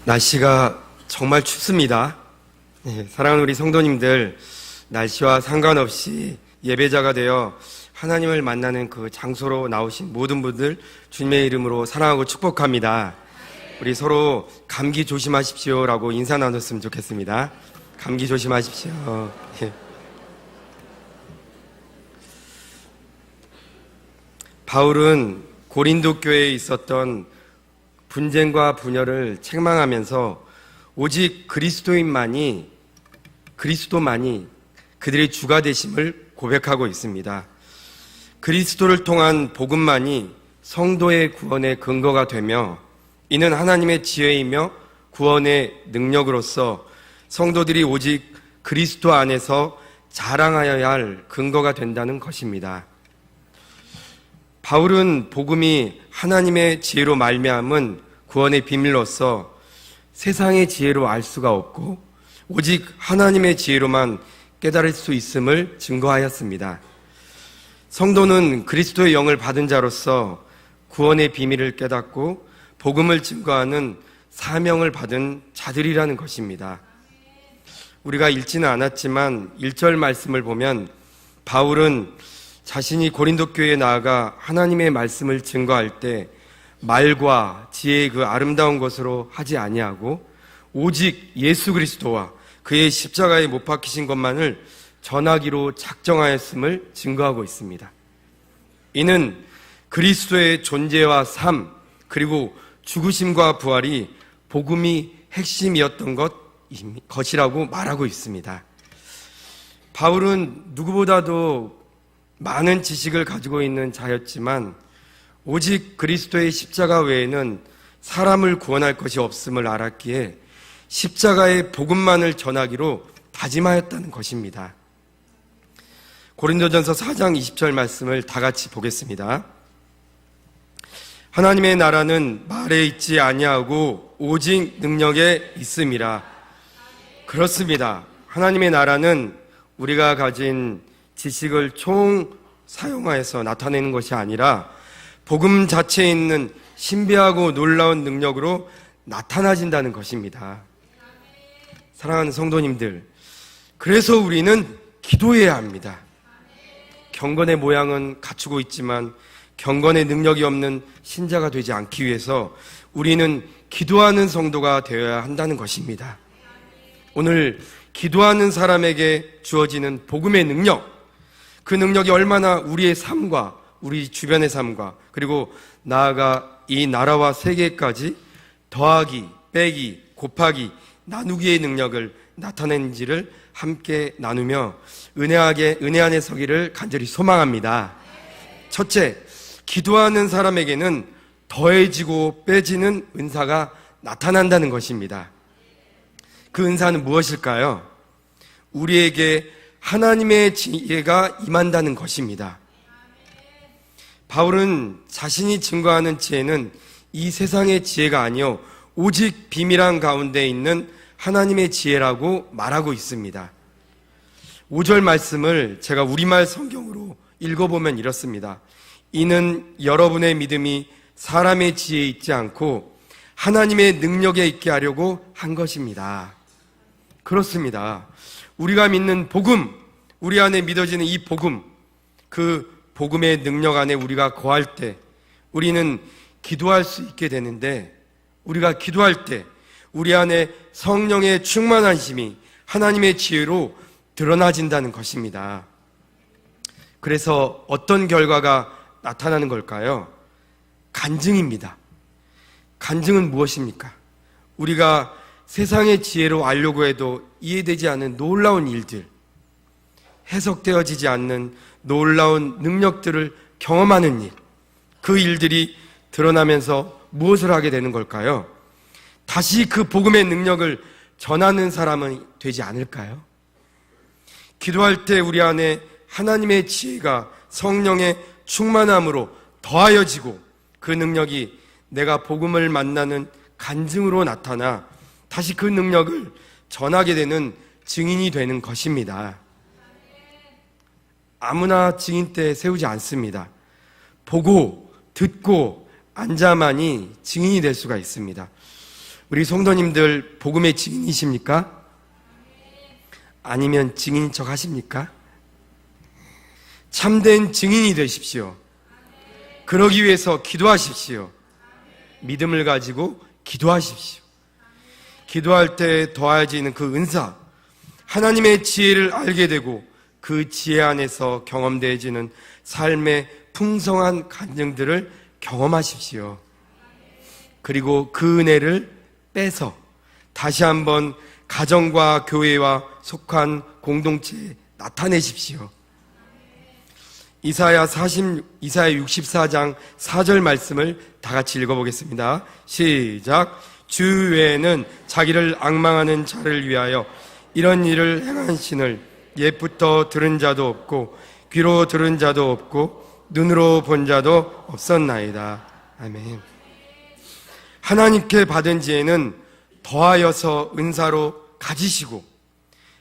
날씨가 정말 춥습니다. 사랑하는 우리 성도님들, 날씨와 상관없이 예배자가 되어 하나님을 만나는 그 장소로 나오신 모든 분들 주님의 이름으로 사랑하고 축복합니다. 우리 서로 감기 조심하십시오라고 인사 나눴으면 좋겠습니다. 감기 조심하십시오. 바울은 고린도 교회에 있었던 분쟁과 분열을 책망하면서 오직 그리스도만이 그들의 주가 되심을 고백하고 있습니다. 그리스도를 통한 복음만이 성도의 구원의 근거가 되며 이는 하나님의 지혜이며 구원의 능력으로서 성도들이 오직 그리스도 안에서 자랑하여야 할 근거가 된다는 것입니다. 바울은 복음이 하나님의 지혜로 말미암은 구원의 비밀로서 세상의 지혜로 알 수가 없고 오직 하나님의 지혜로만 깨달을 수 있음을 증거하였습니다. 성도는 그리스도의 영을 받은 자로서 구원의 비밀을 깨닫고 복음을 증거하는 사명을 받은 자들이라는 것입니다. 우리가 읽지는 않았지만 1절 말씀을 보면 바울은 자신이 고린도 교회에 나아가 하나님의 말씀을 증거할 때 말과 지혜의 그 아름다운 것으로 하지 아니하고 오직 예수 그리스도와 그의 십자가에 못 박히신 것만을 전하기로 작정하였음을 증거하고 있습니다. 이는 그리스도의 존재와 삶 그리고 죽으심과 부활이 복음이 핵심이었던 것이라고 말하고 있습니다. 바울은 누구보다도 많은 지식을 가지고 있는 자였지만 오직 그리스도의 십자가 외에는 사람을 구원할 것이 없음을 알았기에 십자가의 복음만을 전하기로 다짐하였다는 것입니다. 고린도전서 4장 20절 말씀을 다 같이 보겠습니다. 하나님의 나라는 말에 있지 아니하고 오직 능력에 있음이라. 그렇습니다. 하나님의 나라는 우리가 가진 지식을 총 사용하여서 나타내는 것이 아니라 복음 자체에 있는 신비하고 놀라운 능력으로 나타나진다는 것입니다. 사랑하는 성도님들, 그래서 우리는 기도해야 합니다. 경건의 모양은 갖추고 있지만 경건의 능력이 없는 신자가 되지 않기 위해서 우리는 기도하는 성도가 되어야 한다는 것입니다. 오늘 기도하는 사람에게 주어지는 복음의 능력, 그 능력이 얼마나 우리의 삶과 우리 주변의 삶과 그리고 나아가 이 나라와 세계까지 더하기, 빼기, 곱하기, 나누기의 능력을 나타내는지를 함께 나누며 은혜 안에 서기를 간절히 소망합니다. 첫째, 기도하는 사람에게는 더해지고 빼지는 은사가 나타난다는 것입니다. 그 은사는 무엇일까요? 우리에게 하나님의 지혜가 임한다는 것입니다. 바울은 자신이 증거하는 지혜는 이 세상의 지혜가 아니요 오직 비밀한 가운데 있는 하나님의 지혜라고 말하고 있습니다. 5절 말씀을 제가 우리말 성경으로 읽어보면 이렇습니다. 이는 여러분의 믿음이 사람의 지혜에 있지 않고 하나님의 능력에 있게 하려고 한 것입니다. 그렇습니다. 우리가 믿는 복음, 우리 안에 믿어지는 이 복음, 그 복음의 능력 안에 우리가 거할 때 우리는 기도할 수 있게 되는데 우리가 기도할 때 우리 안에 성령의 충만하심이 하나님의 지혜로 드러나진다는 것입니다. 그래서 어떤 결과가 나타나는 걸까요? 간증입니다. 간증은 무엇입니까? 우리가 세상의 지혜로 알려고 해도 이해되지 않는 놀라운 일들, 해석되어지지 않는 놀라운 능력들을 경험하는 일, 그 일들이 드러나면서 무엇을 하게 되는 걸까요? 다시 그 복음의 능력을 전하는 사람은 되지 않을까요? 기도할 때 우리 안에 하나님의 지혜가 성령의 충만함으로 더하여지고 그 능력이 내가 복음을 만나는 간증으로 나타나 다시 그 능력을 전하게 되는 증인이 되는 것입니다. 아무나 증인대 세우지 않습니다. 보고 듣고 앉아만이 증인이 될 수가 있습니다. 우리 성도님들 복음의 증인이십니까? 아니면 증인인 척 하십니까? 참된 증인이 되십시오. 그러기 위해서 기도하십시오. 믿음을 가지고 기도하십시오. 기도할 때 더해지는 그 은사, 하나님의 지혜를 알게 되고 그 지혜 안에서 경험되어지는 삶의 풍성한 간증들을 경험하십시오. 그리고 그 은혜를 빼서 다시 한번 가정과 교회와 속한 공동체에 나타내십시오. 이사야 64장 4절 말씀을 다 같이 읽어보겠습니다. 시작. 주 외에는 자기를 앙망하는 자를 위하여 이런 일을 행한 신을 옛부터 들은 자도 없고 귀로 들은 자도 없고 눈으로 본 자도 없었나이다. 아멘. 하나님께 받은 지혜는 더하여서 은사로 가지시고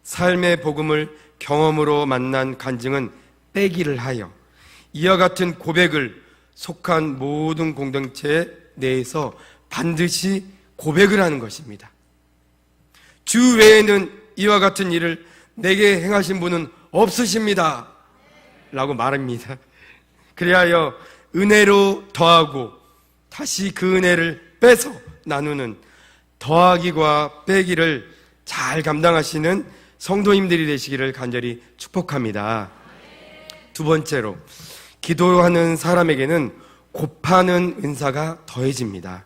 삶의 복음을 경험으로 만난 간증은 빼기를 하여 이와 같은 고백을 속한 모든 공동체 내에서 반드시 고백을 하는 것입니다. 주 외에는 이와 같은 일을 내게 행하신 분은 없으십니다 라고 말합니다. 그리하여 은혜로 더하고 다시 그 은혜를 빼서 나누는 더하기와 빼기를 잘 감당하시는 성도님들이 되시기를 간절히 축복합니다. 두 번째로, 기도하는 사람에게는 곱하는 은사가 더해집니다.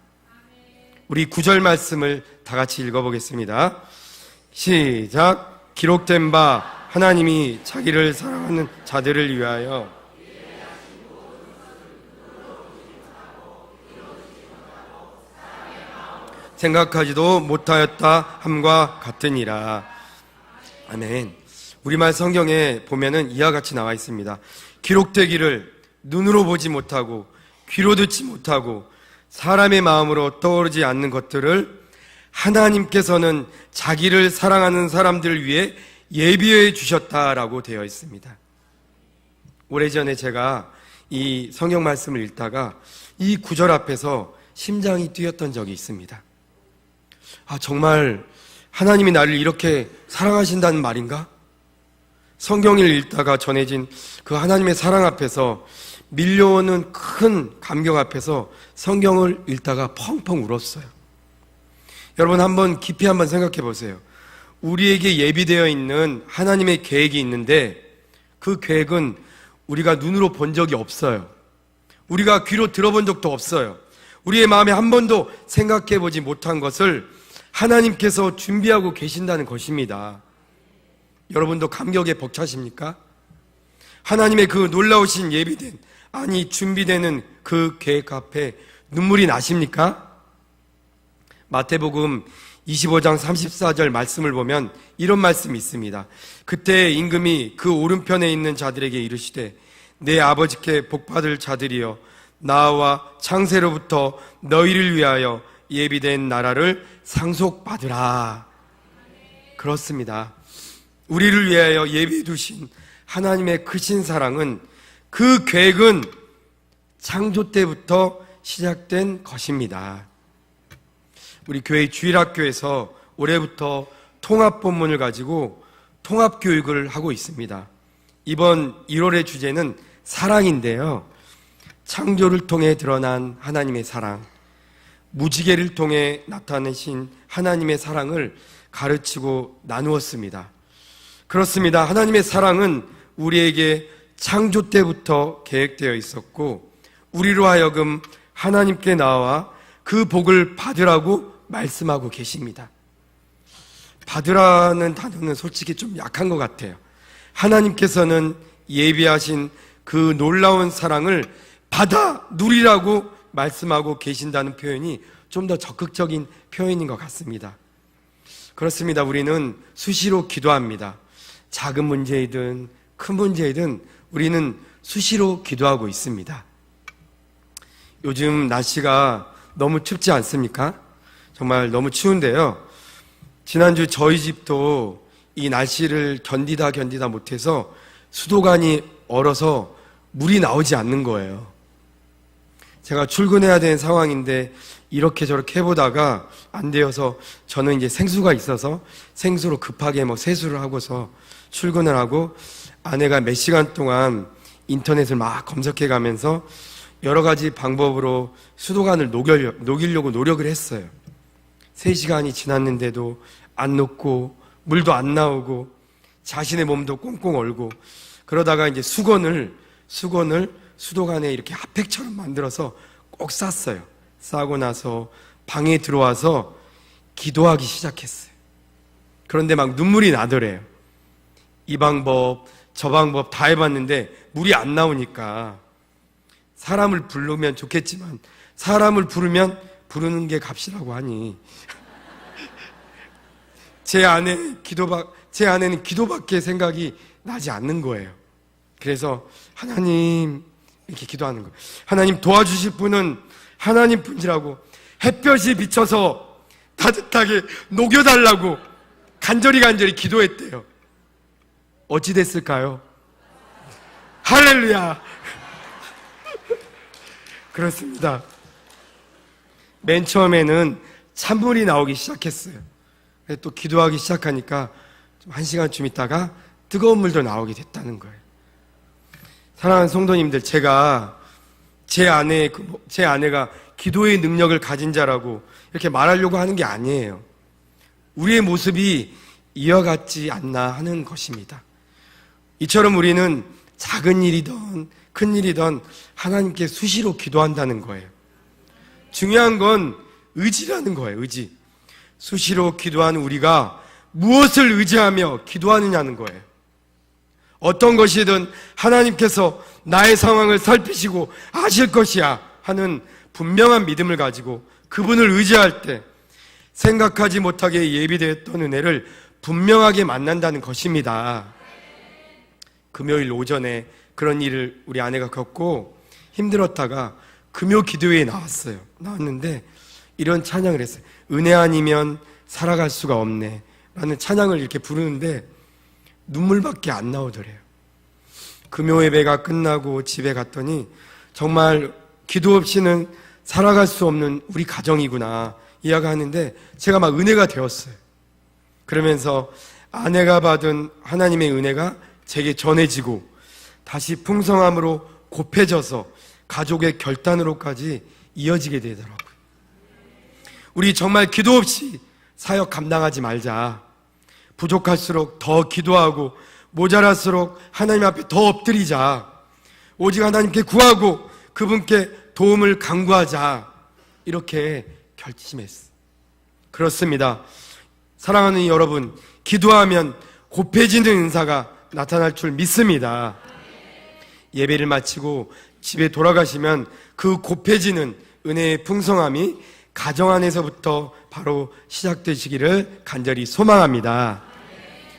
우리 9절 말씀을 다 같이 읽어보겠습니다. 시작. 기록된 바 하나님이 자기를 사랑하는 자들을 위하여 생각하지도 못하였다 함과 같으니라. 아멘. 우리말 성경에 보면은 이와 같이 나와 있습니다. 기록되기를 눈으로 보지 못하고 귀로 듣지 못하고 사람의 마음으로 떠오르지 않는 것들을 하나님께서는 자기를 사랑하는 사람들을 위해 예비해 주셨다라고 되어 있습니다. 오래전에 제가 이 성경 말씀을 읽다가 이 구절 앞에서 심장이 뛰었던 적이 있습니다. 정말 하나님이 나를 이렇게 사랑하신다는 말인가? 성경을 읽다가 전해진 그 하나님의 사랑 앞에서, 밀려오는 큰 감격 앞에서 성경을 읽다가 펑펑 울었어요. 여러분 한번 깊이 한번 생각해 보세요. 우리에게 예비되어 있는 하나님의 계획이 있는데 그 계획은 우리가 눈으로 본 적이 없어요. 우리가 귀로 들어본 적도 없어요. 우리의 마음에 한 번도 생각해 보지 못한 것을 하나님께서 준비하고 계신다는 것입니다. 여러분도 감격에 벅차십니까? 하나님의 그 놀라우신 예비된, 준비되는 그 계획 앞에 눈물이 나십니까? 마태복음 25장 34절 말씀을 보면 이런 말씀이 있습니다. 그때 임금이 그 오른편에 있는 자들에게 이르시되 내 아버지께 복받을 자들이여 나와 창세로부터 너희를 위하여 예비된 나라를 상속받으라. 그렇습니다. 우리를 위하여 예비해 두신 하나님의 크신 사랑은, 그 계획은 창조 때부터 시작된 것입니다. 우리 교회 주일학교에서 올해부터 통합본문을 가지고 통합교육을 하고 있습니다. 이번 1월의 주제는 사랑인데요. 창조를 통해 드러난 하나님의 사랑, 무지개를 통해 나타내신 하나님의 사랑을 가르치고 나누었습니다. 그렇습니다. 하나님의 사랑은 우리에게 창조 때부터 계획되어 있었고 우리로 하여금 하나님께 나와 그 복을 받으라고 말씀하고 계십니다. 받으라는 단어는 솔직히 좀 약한 것 같아요. 하나님께서는 예비하신 그 놀라운 사랑을 받아 누리라고 말씀하고 계신다는 표현이 좀 더 적극적인 표현인 것 같습니다. 그렇습니다. 우리는 수시로 기도합니다. 작은 문제이든 큰 문제이든 우리는 수시로 기도하고 있습니다. 요즘 날씨가 너무 춥지 않습니까? 정말 너무 추운데요. 지난주 저희 집도 이 날씨를 견디다 못해서 수도관이 얼어서 물이 나오지 않는 거예요. 제가 출근해야 되는 상황인데 이렇게 저렇게 해보다가 안 되어서 저는 이제 생수가 있어서 생수로 급하게 세수를 하고서 출근을 하고 아내가 몇 시간 동안 인터넷을 막 검색해 가면서 여러 가지 방법으로 수도관을 녹이려고 노력을 했어요. 3시간이 지났는데도 안 녹고 물도 안 나오고 자신의 몸도 꽁꽁 얼고 그러다가 이제 수건을 수도관에 이렇게 핫팩처럼 만들어서 꼭 쌌어요. 싸고 나서 방에 들어와서 기도하기 시작했어요. 그런데 막 눈물이 나더래요. 이 방법 저 방법 다 해봤는데 물이 안 나오니까 사람을 부르면 좋겠지만 사람을 부르는 게 값이라고 하니 제 아내는 기도밖에 생각이 나지 않는 거예요. 그래서 하나님 이렇게 기도하는 거예요. 하나님 도와주실 분은 하나님 뿐이라고 햇볕이 비쳐서 따뜻하게 녹여달라고 간절히 기도했대요. 어찌 됐을까요? 할렐루야. 그렇습니다. 맨 처음에는 찬물이 나오기 시작했어요. 또 기도하기 시작하니까 좀 1시간쯤 있다가 뜨거운 물도 나오게 됐다는 거예요. 사랑하는 성도님들, 제가 제 아내가 기도의 능력을 가진 자라고 이렇게 말하려고 하는 게 아니에요. 우리의 모습이 이와 같지 않나 하는 것입니다. 이처럼 우리는 작은 일이든 큰 일이든 하나님께 수시로 기도한다는 거예요. 중요한 건 의지라는 거예요. 의지. 수시로 기도하는 우리가 무엇을 의지하며 기도하느냐는 거예요. 어떤 것이든 하나님께서 나의 상황을 살피시고 아실 것이야 하는 분명한 믿음을 가지고 그분을 의지할 때 생각하지 못하게 예비되었던 은혜를 분명하게 만난다는 것입니다. 금요일 오전에 그런 일을 우리 아내가 겪고 힘들었다가 금요 기도회에 나왔는데 이런 찬양을 했어요. 은혜 아니면 살아갈 수가 없네 라는 찬양을 이렇게 부르는데 눈물밖에 안 나오더래요. 금요 예배가 끝나고 집에 갔더니 정말 기도 없이는 살아갈 수 없는 우리 가정이구나 이야기하는데 제가 막 은혜가 되었어요. 그러면서 아내가 받은 하나님의 은혜가 제게 전해지고 다시 풍성함으로 곱해져서 가족의 결단으로까지 이어지게 되더라고요. 우리 정말 기도 없이 사역 감당하지 말자. 부족할수록 더 기도하고 모자랄수록 하나님 앞에 더 엎드리자. 오직 하나님께 구하고 그분께 도움을 간구하자. 이렇게 결심했어요. 그렇습니다. 사랑하는 여러분, 기도하면 곱해지는 은사가 나타날 줄 믿습니다. 예배를 마치고 집에 돌아가시면 그 곱해지는 은혜의 풍성함이 가정 안에서부터 바로 시작되시기를 간절히 소망합니다.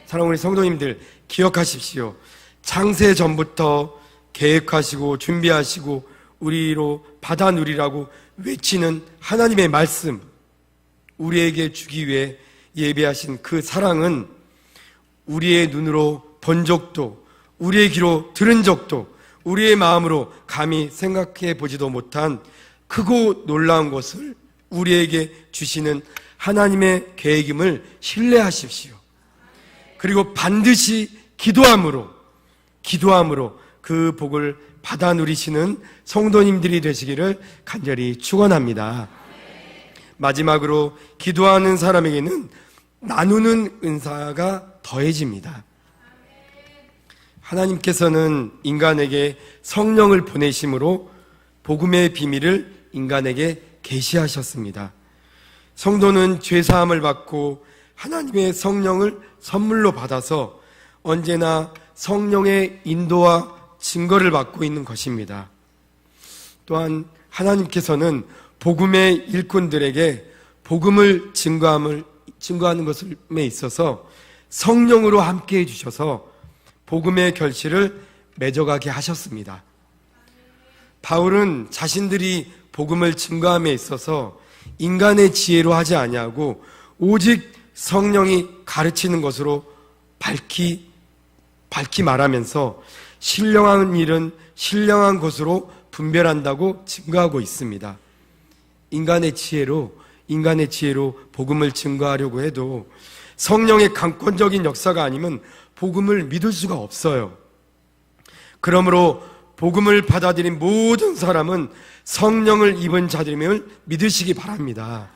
사랑하는 우리 성도님들, 기억하십시오. 창세 전부터 계획하시고 준비하시고 우리로 받아 누리라고 외치는 하나님의 말씀, 우리에게 주기 위해 예배하신 그 사랑은 우리의 눈으로 본 적도 우리의 귀로 들은 적도 우리의 마음으로 감히 생각해 보지도 못한 크고 놀라운 것을 우리에게 주시는 하나님의 계획임을 신뢰하십시오. 그리고 반드시 기도함으로 그 복을 받아 누리시는 성도님들이 되시기를 간절히 축원합니다. 마지막으로 기도하는 사람에게는 나누는 은사가 더해집니다. 하나님께서는 인간에게 성령을 보내심으로 복음의 비밀을 인간에게 계시하셨습니다. 성도는 죄사함을 받고 하나님의 성령을 선물로 받아서 언제나 성령의 인도와 증거를 받고 있는 것입니다. 또한 하나님께서는 복음의 일꾼들에게 복음을 증거하는 것에 있어서 성령으로 함께 해주셔서 복음의 결실을 맺어가게 하셨습니다. 바울은 자신들이 복음을 증거함에 있어서 인간의 지혜로 하지 아니하고 오직 성령이 가르치는 것으로 밝히 말하면서 신령한 일은 신령한 것으로 분별한다고 증거하고 있습니다. 인간의 지혜로 복음을 증거하려고 해도 성령의 강권적인 역사가 아니면 복음을 믿을 수가 없어요. 그러므로 복음을 받아들인 모든 사람은 성령을 입은 자들임을 믿으시기 바랍니다.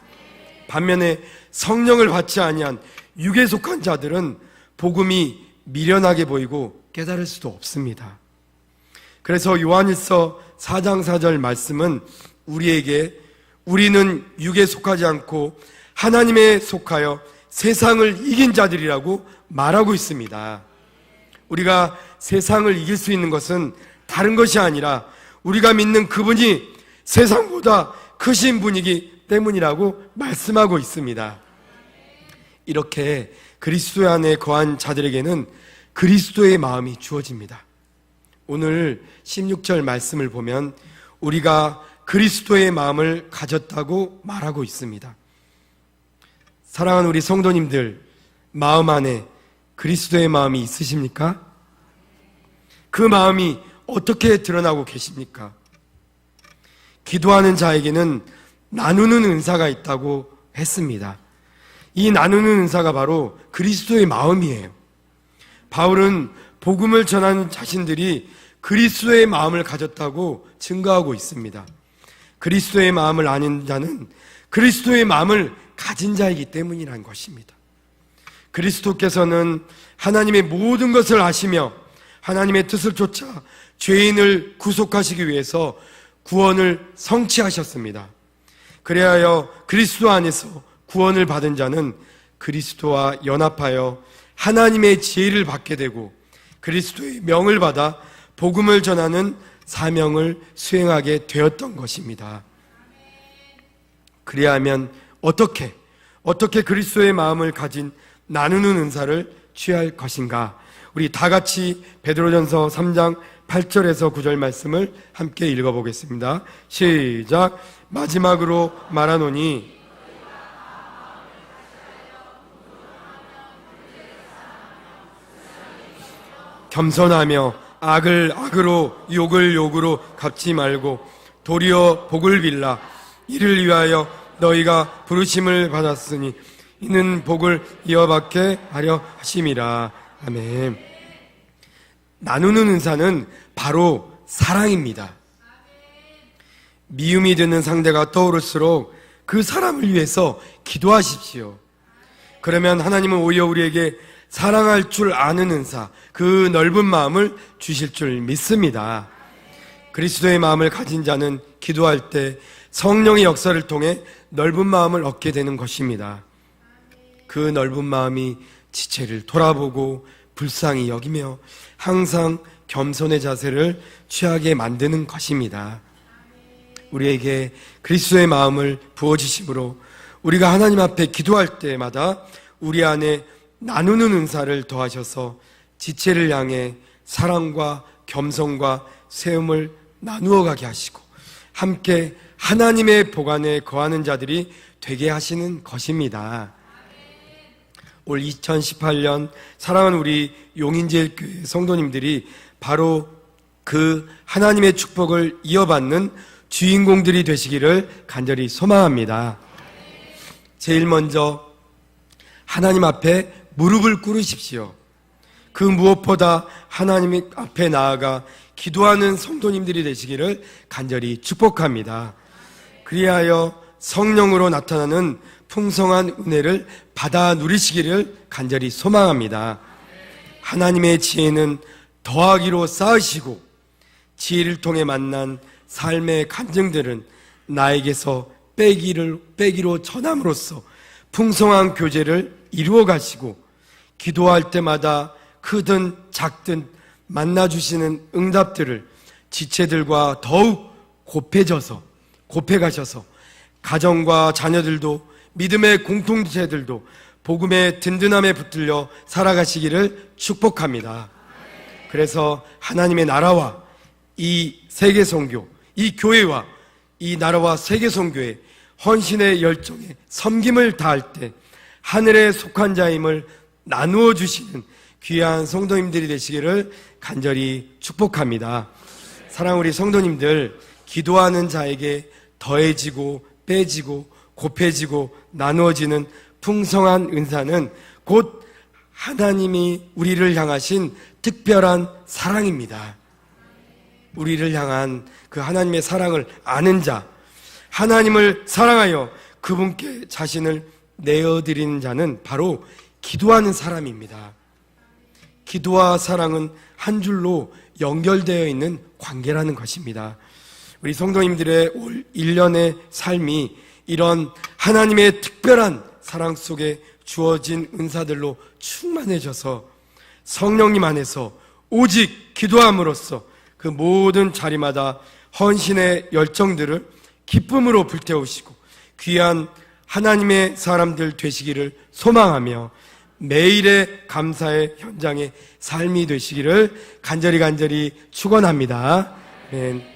반면에 성령을 받지 아니한 육에 속한 자들은 복음이 미련하게 보이고 깨달을 수도 없습니다. 그래서 요한일서 4장 4절 말씀은 우리에게 우리는 육에 속하지 않고 하나님에 속하여 세상을 이긴 자들이라고 말하고 있습니다. 우리가 세상을 이길 수 있는 것은 다른 것이 아니라 우리가 믿는 그분이 세상보다 크신 분이기 때문이라고 말씀하고 있습니다. 이렇게 그리스도 안에 거한 자들에게는 그리스도의 마음이 주어집니다. 오늘 16절 말씀을 보면 우리가 그리스도의 마음을 가졌다고 말하고 있습니다. 사랑하는 우리 성도님들, 마음 안에 그리스도의 마음이 있으십니까? 그 마음이 어떻게 드러나고 계십니까? 기도하는 자에게는 나누는 은사가 있다고 했습니다. 이 나누는 은사가 바로 그리스도의 마음이에요. 바울은 복음을 전하는 자신들이 그리스도의 마음을 가졌다고 증거하고 있습니다. 그리스도의 마음을 아는 자는 그리스도의 마음을 가진 자이기 때문이라는 것입니다. 그리스도께서는 하나님의 모든 것을 아시며 하나님의 뜻을 쫓아 죄인을 구속하시기 위해서 구원을 성취하셨습니다. 그리하여 그리스도 안에서 구원을 받은 자는 그리스도와 연합하여 하나님의 지혜를 받게 되고 그리스도의 명을 받아 복음을 전하는 사명을 수행하게 되었던 것입니다. 그리하면 어떻게 그리스도의 마음을 가진 나누는 은사를 취할 것인가? 우리 다 같이 베드로전서 3장 8절에서 9절 말씀을 함께 읽어보겠습니다. 시작. 마지막으로 말하노니 겸손하며 악을 악으로 욕을 욕으로 갚지 말고 도리어 복을 빌라. 이를 위하여 너희가 부르심을 받았으니 이는 복을 이어받게 하려 하심이라. 아멘. 나누는 은사는 바로 사랑입니다. 미움이 드는 상대가 떠오를수록 그 사람을 위해서 기도하십시오. 그러면 하나님은 오히려 우리에게 사랑할 줄 아는 은사, 그 넓은 마음을 주실 줄 믿습니다. 그리스도의 마음을 가진 자는 기도할 때 성령의 역사를 통해 넓은 마음을 얻게 되는 것입니다. 그 넓은 마음이 지체를 돌아보고 불쌍히 여기며 항상 겸손의 자세를 취하게 만드는 것입니다. 우리에게 그리스도의 마음을 부어주심으로 우리가 하나님 앞에 기도할 때마다 우리 안에 나누는 은사를 더하셔서 지체를 향해 사랑과 겸손과 세움을 나누어 가게 하시고 함께 하나님의 복 안에 거하는 자들이 되게 하시는 것입니다. 올 2018년 사랑하는 우리 용인제일교회 성도님들이 바로 그 하나님의 축복을 이어받는 주인공들이 되시기를 간절히 소망합니다. 제일 먼저 하나님 앞에 무릎을 꿇으십시오. 그 무엇보다 하나님 앞에 나아가 기도하는 성도님들이 되시기를 간절히 축복합니다. 그리하여 성령으로 나타나는 풍성한 은혜를 받아 누리시기를 간절히 소망합니다. 하나님의 지혜는 더하기로 쌓으시고 지혜를 통해 만난 삶의 간증들은 나에게서 빼기로 전함으로써 풍성한 교제를 이루어 가시고 기도할 때마다 크든 작든 만나주시는 응답들을 지체들과 더욱 곱해가셔서 가정과 자녀들도 믿음의 공동체들도 복음의 든든함에 붙들려 살아가시기를 축복합니다. 그래서 하나님의 나라와 이 세계선교, 이 교회와 이 나라와 세계선교의 헌신의 열정에 섬김을 다할 때 하늘에 속한 자임을 나누어 주시는 귀한 성도님들이 되시기를 간절히 축복합니다. 사랑하는 우리 성도님들, 기도하는 자에게 더해지고 빼지고 곱해지고 나누어지는 풍성한 은사는 곧 하나님이 우리를 향하신 특별한 사랑입니다. 우리를 향한 그 하나님의 사랑을 아는 자, 하나님을 사랑하여 그분께 자신을 내어드리는 자는 바로 기도하는 사람입니다. 기도와 사랑은 한 줄로 연결되어 있는 관계라는 것입니다. 우리 성도님들의 올 1년의 삶이 이런 하나님의 특별한 사랑 속에 주어진 은사들로 충만해져서 성령님 안에서 오직 기도함으로써 그 모든 자리마다 헌신의 열정들을 기쁨으로 불태우시고 귀한 하나님의 사람들 되시기를 소망하며 매일의 감사의 현장의 삶이 되시기를 간절히 축원합니다. 아멘.